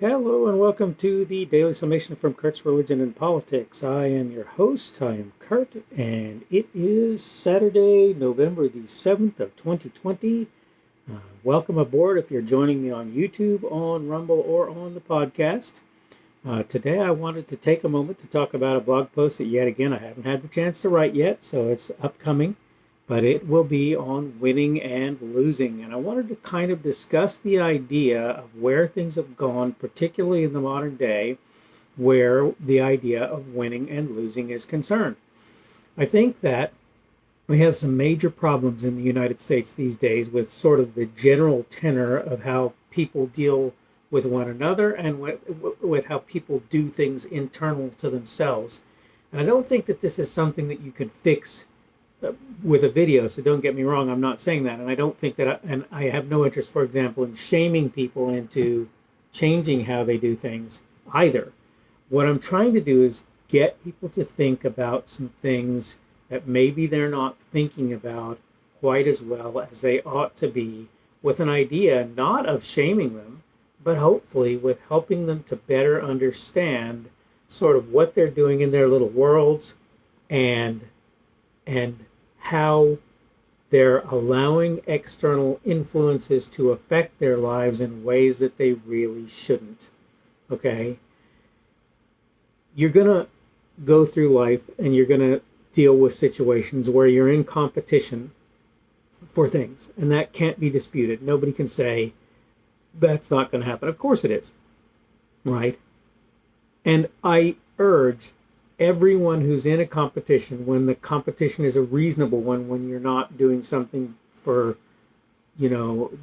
Hello and welcome to the Daily Summation from Kurt's Religion and Politics. I am your host. I am Kurt, and it is Saturday, November the 7th of 2020. Welcome aboard if you're joining me on YouTube, on Rumble, or on the podcast. Today I wanted to take a moment to talk about a blog post that yet again I haven't had the chance to write yet, so it's upcoming. But it will be on winning and losing. And I wanted to kind of discuss the idea of where things have gone, particularly in the modern day, where the idea of winning and losing is concerned. I think that we have some major problems in the United States these days with sort of the general tenor of how people deal with one another and with how people do things internal to themselves. And I don't think that this is something that you can fix with a video, so don't get me wrong, I'm not saying that, and I don't think that, and I have no interest, for example, in shaming people into changing how they do things either. What I'm trying to do is get people to think about some things that maybe they're not thinking about quite as well as they ought to be, with an idea not of shaming them, but hopefully with helping them to better understand sort of what they're doing in their little worlds and how they're allowing external influences to affect their lives in ways that they really shouldn't. Okay? You're going to go through life and you're going to deal with situations where you're in competition for things, and that can't be disputed. Nobody can say that's not going to happen. Of course it is. Right? And I urge everyone who's in a competition, when the competition is a reasonable one, when you're not doing something for,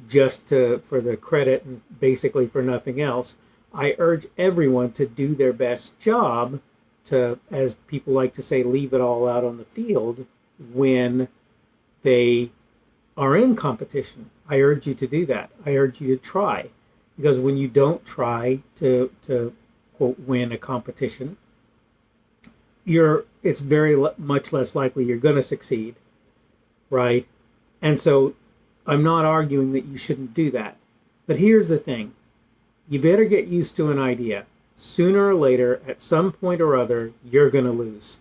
just for the credit and basically for nothing else, I urge everyone to do their best job to, as people like to say, leave it all out on the field when they are in competition. I urge you to do that. I urge you to try, because when you don't try to quote, win a competition, it's very much less likely you're going to succeed, right? And so I'm not arguing that you shouldn't do that. But here's the thing. You better get used to an idea. Sooner or later, at some point or other, you're going to lose.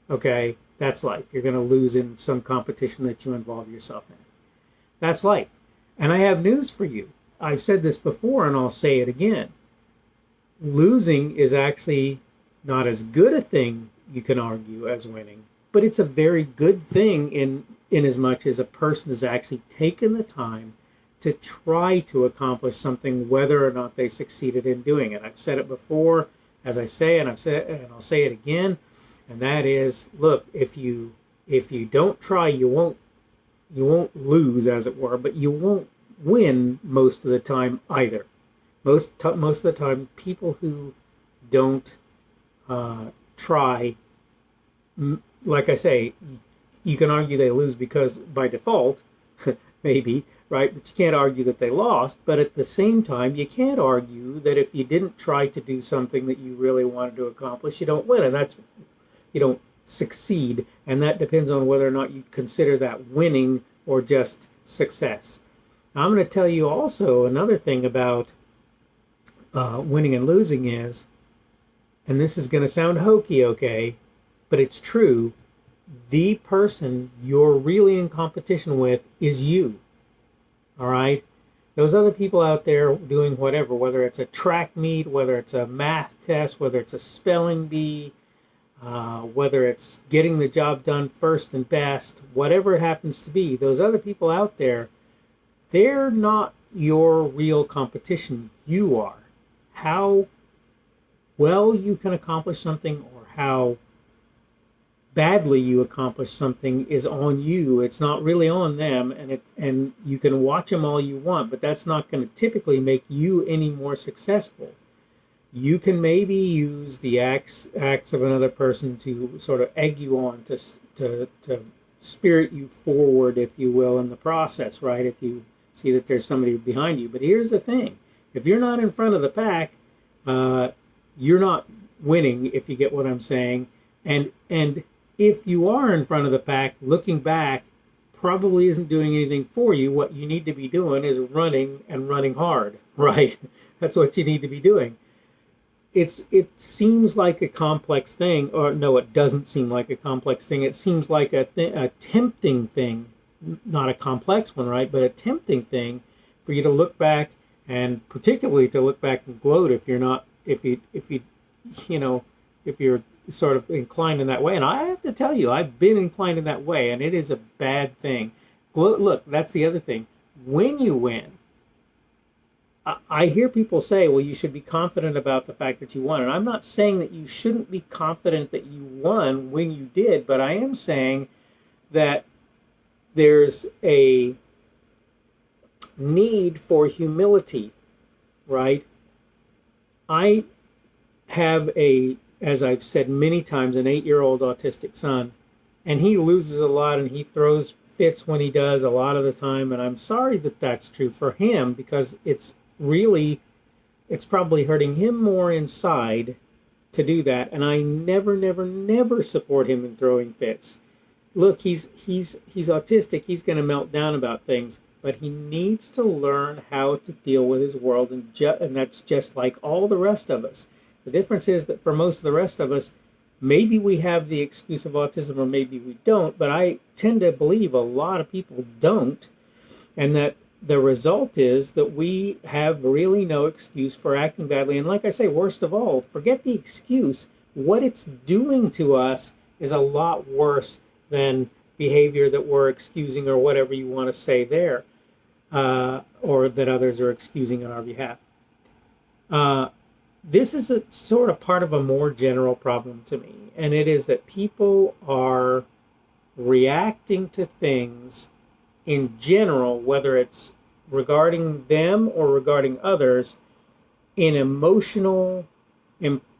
Okay? That's life. You're going to lose in some competition that you involve yourself in. That's life. And I have news for you. I've said this before, and I'll say it again. Losing is actually not as good a thing, you can argue, as winning, but it's a very good thing in as much as a person has actually taken the time to try to accomplish something, whether or not they succeeded in doing it. I've said it before, as I say, and I'll say it again, and that is, look, if you don't try, you won't lose, as it were, but you won't win most of the time either. Most of the time, people who don't try, like I say, you can argue they lose because by default, maybe, right? But you can't argue that they lost. But at the same time, you can't argue that if you didn't try to do something that you really wanted to accomplish, you don't win. And you don't succeed. And that depends on whether or not you consider that winning or just success. Now, I'm going to tell you also another thing about winning and losing is, and this is going to sound hokey, okay, but it's true, the person you're really in competition with is you, all right? Those other people out there doing whatever, whether it's a track meet, whether it's a math test, whether it's a spelling bee, whether it's getting the job done first and best, whatever it happens to be, those other people out there, they're not your real competition. You are. How well you can accomplish something or how badly you accomplish something is on you. It's not really on them, and you can watch them all you want, but that's not going to typically make you any more successful. You can maybe use the acts of another person to sort of egg you on, to spirit you forward, if you will, in the process, right? If you see that there's somebody behind you. But here's the thing. If you're not in front of the pack, you're not winning, if you get what I'm saying. And if you are in front of the pack, looking back, probably isn't doing anything for you. What you need to be doing is running and running hard, right? That's what you need to be doing. It seems like a complex thing, or no, it doesn't seem like a complex thing. It seems like a tempting thing, not a complex one, right? But a tempting thing for you to look back, and particularly to look back and gloat if you're not, if you, you know, if you're sort of inclined in that way. And I have to tell you, I've been inclined in that way, and it is a bad thing. Look, that's the other thing. When you win, I hear people say, well, you should be confident about the fact that you won. And I'm not saying that you shouldn't be confident that you won when you did, but I am saying that there's a need for humility, right? I have as I've said many times, an 8-year-old autistic son, and he loses a lot and he throws fits when he does a lot of the time. And I'm sorry that that's true for him, because it's probably hurting him more inside to do that. And I never support him in throwing fits. Look, he's autistic. He's going to melt down about things, but he needs to learn how to deal with his world, and that's just like all the rest of us. The difference is that for most of the rest of us, maybe we have the excuse of autism or maybe we don't, but I tend to believe a lot of people don't, and that the result is that we have really no excuse for acting badly. And like I say, worst of all, forget the excuse. What it's doing to us is a lot worse than behavior that we're excusing, or whatever you want to say there, or that others are excusing on our behalf. This is a sort of part of a more general problem to me, and it is that people are reacting to things in general, whether it's regarding them or regarding others, in emotional,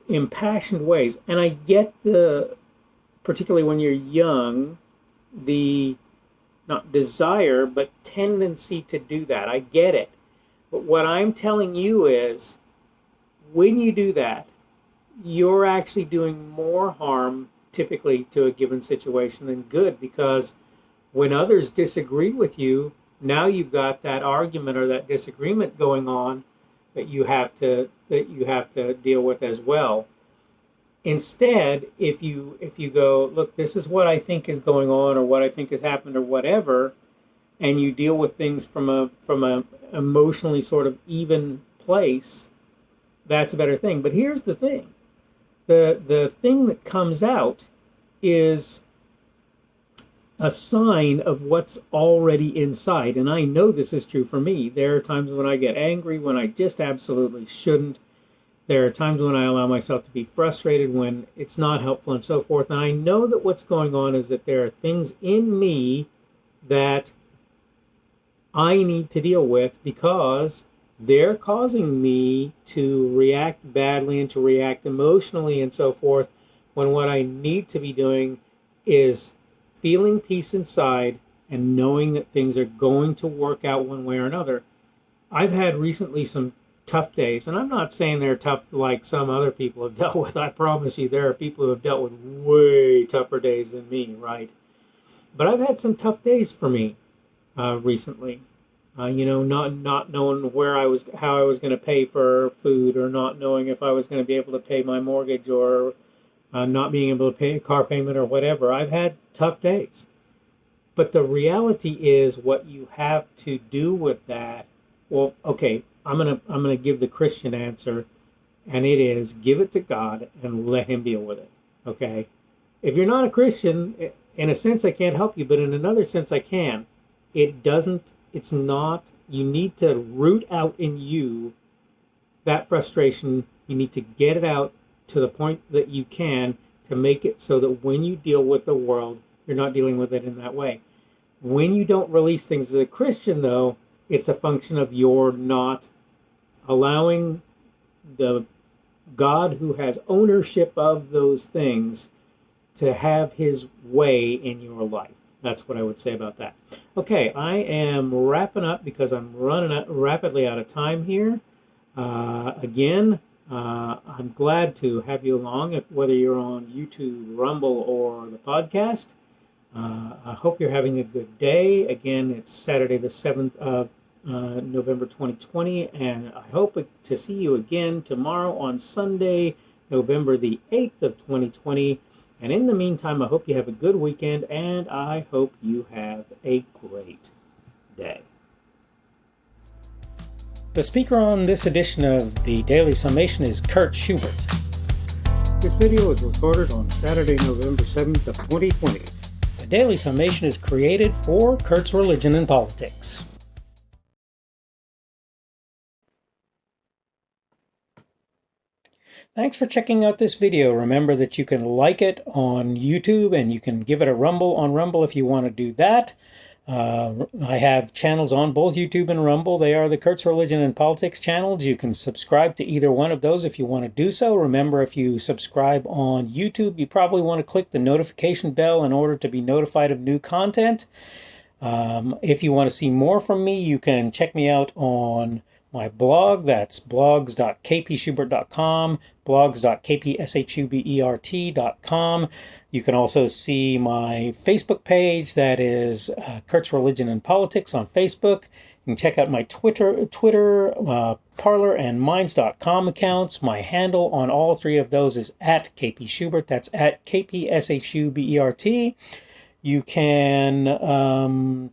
impassioned ways. And I get particularly when you're young, the not desire, but tendency to do that. I get it. But what I'm telling you is, when you do that, you're actually doing more harm typically to a given situation than good, because when others disagree with you, now you've got that argument or that disagreement going on that you have to deal with as well. Instead, if you go, look, this is what I think is going on, or what I think has happened, or whatever, and you deal with things from a emotionally sort of even place, that's a better thing. But here's the thing. The thing that comes out is a sign of what's already inside. And I know this is true for me. There are times when I get angry, when I just absolutely shouldn't. There are times when I allow myself to be frustrated, when it's not helpful, and so forth. And I know that what's going on is that there are things in me that I need to deal with, because they're causing me to react badly and to react emotionally and so forth, when what I need to be doing is feeling peace inside and knowing that things are going to work out one way or another. I've had recently some tough days, and I'm not saying they're tough like some other people have dealt with. I promise you, there are people who have dealt with way tougher days than me, right? But I've had some tough days for me recently. Not knowing how I was going to pay for food, or not knowing if I was going to be able to pay my mortgage, or not being able to pay a car payment, or whatever. I've had tough days. But the reality is, what you have to do with that, well, okay, I'm gonna give the Christian answer, and it is, give it to God and let Him deal with it. Okay? If you're not a Christian, in a sense I can't help you, but in another sense I can. It's not, you need to root out in you that frustration. You need to get it out to the point that you can, to make it so that when you deal with the world, you're not dealing with it in that way. When you don't release things as a Christian, though, it's a function of your not allowing the God who has ownership of those things to have His way in your life. That's what I would say about that. Okay, I am wrapping up because I'm running rapidly out of time here. Again, I'm glad to have you along, whether you're on YouTube, Rumble, or the podcast. I hope you're having a good day. Again, it's Saturday the 7th of November 2020, and I hope to see you again tomorrow on Sunday, November the 8th of 2020. And in the meantime, I hope you have a good weekend, and I hope you have a great day. The speaker on this edition of the Daily Summation is Kurt Schubert. This video was recorded on Saturday, November 7th of 2020. The Daily Summation is created for Kurt's Religion and Politics. Thanks for checking out this video. Remember that you can like it on YouTube and you can give it a rumble on Rumble if you want to do that. I have channels on both YouTube and Rumble. They are the Kurt's Religion and Politics channels. You can subscribe to either one of those if you want to do so. Remember, if you subscribe on YouTube, you probably want to click the notification bell in order to be notified of new content. If you want to see more from me, you can check me out on my blog. That's blogs.kpschubert.com, blogs.kpschubert.com. You can also see my Facebook page. That is Kurt's Religion and Politics on Facebook. You can check out my Twitter, Parler, and Minds.com accounts. My handle on all three of those is at kpschubert. That's at kpschubert. You can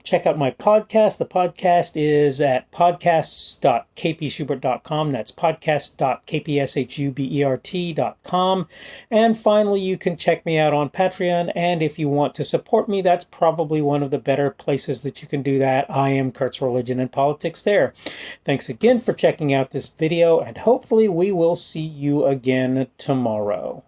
check out my podcast. The podcast is at podcasts.kpschubert.com. That's podcast.kpschubert.com. And finally, you can check me out on Patreon. And if you want to support me, that's probably one of the better places that you can do that. I am Kurt's Religion and Politics there. Thanks again for checking out this video, and hopefully we will see you again tomorrow.